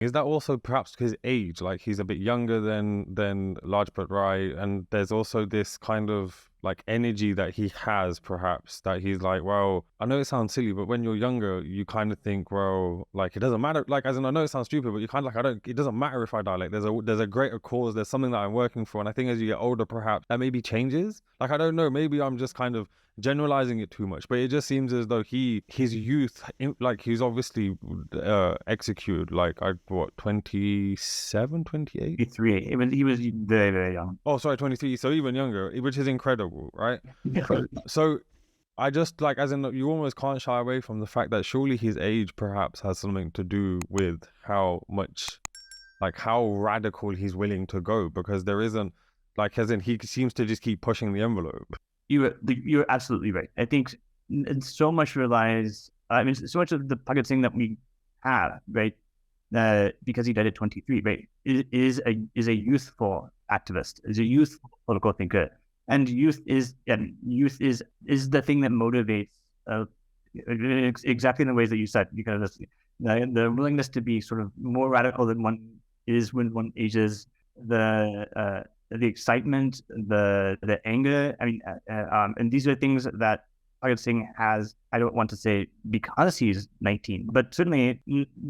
Is that also perhaps his age? Like he's a bit younger than Lajpat Rai, and there's also this kind of like energy that he has, perhaps that he's like, well, I know it sounds silly, but when you're younger, you kind of think, well, like it doesn't matter. Like as in, I know it sounds stupid, but you kind of like, I don't. It doesn't matter if I die. Like there's a greater cause. There's something that I'm working for, and I think as you get older, perhaps that maybe changes. Like I don't know. Maybe I'm just kind of generalizing it too much, but it just seems as though his youth, like he's obviously executed like I what 27, 28. 23. He was very, very young. Oh, sorry, 23. So even younger, which is incredible, right? Yeah. So I just like, as in, you almost can't shy away from the fact that surely his age perhaps has something to do with how much, like how radical he's willing to go, because there isn't, like, as in, he seems to just keep pushing the envelope. You're absolutely right. I think so much relies. I mean, so much of the Bhagat Singh that we have, right, because he died at 23, right, is a youthful activist, is a youthful political thinker, and youth is the thing that motivates exactly in the ways that you said, because the willingness to be sort of more radical than one is when one ages, the excitement, the anger. I mean, and these are things that Bhagat Singh has. I don't want to say because he's 19, but certainly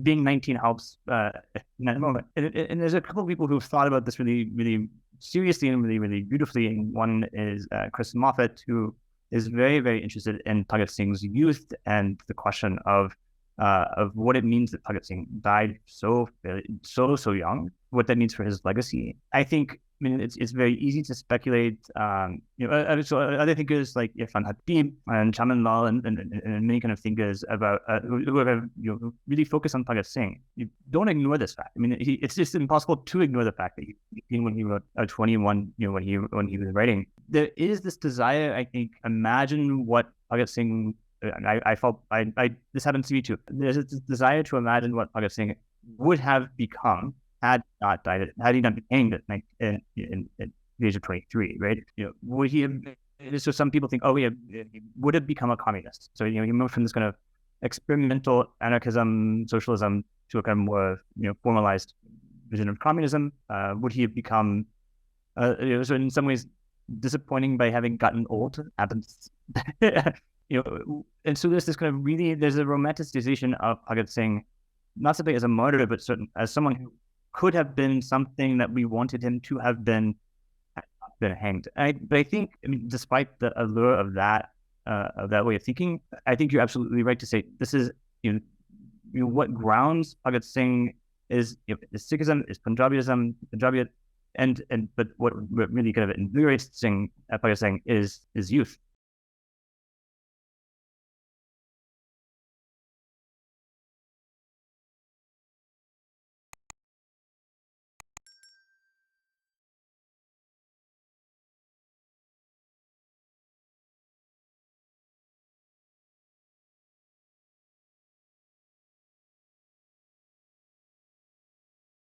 being 19 helps in that moment. And there's a couple of people who've thought about this really, really seriously and really, really beautifully. And one is Chris Moffat, who is very, very interested in Bhagat Singh's youth and the question of what it means that Bhagat Singh died so young, what that means for his legacy. I think, I mean, it's very easy to speculate. So other thinkers like Irfan Hatib and Chaman Lal and many kind of thinkers about who have really focus on Bhagat Singh. You don't ignore this fact. I mean, it's just impossible to ignore the fact that when he wrote 21, when he was writing, there is this desire. I think, imagine what Bhagat Singh. I felt this happens to me too. There's this desire to imagine what Bhagat Singh would have become had not died, had he not been hanged at in the age of 23, right? Would he have? So some people think, oh, he would have become a communist. So he moved from this kind of experimental anarchism, socialism to a kind of more formalized vision of communism. Would he have become? So in some ways, disappointing by having gotten old happens. And so there's this kind of there's a romanticization of Bhagat Singh, not simply as a martyr, but as someone who could have been something that we wanted him to have been hanged. But I think, I mean, despite the allure of that way of thinking, I think you're absolutely right to say this is what grounds Bhagat Singh is Sikhism, is Punjabism, but what really kind of invigorates Bhagat Singh is youth.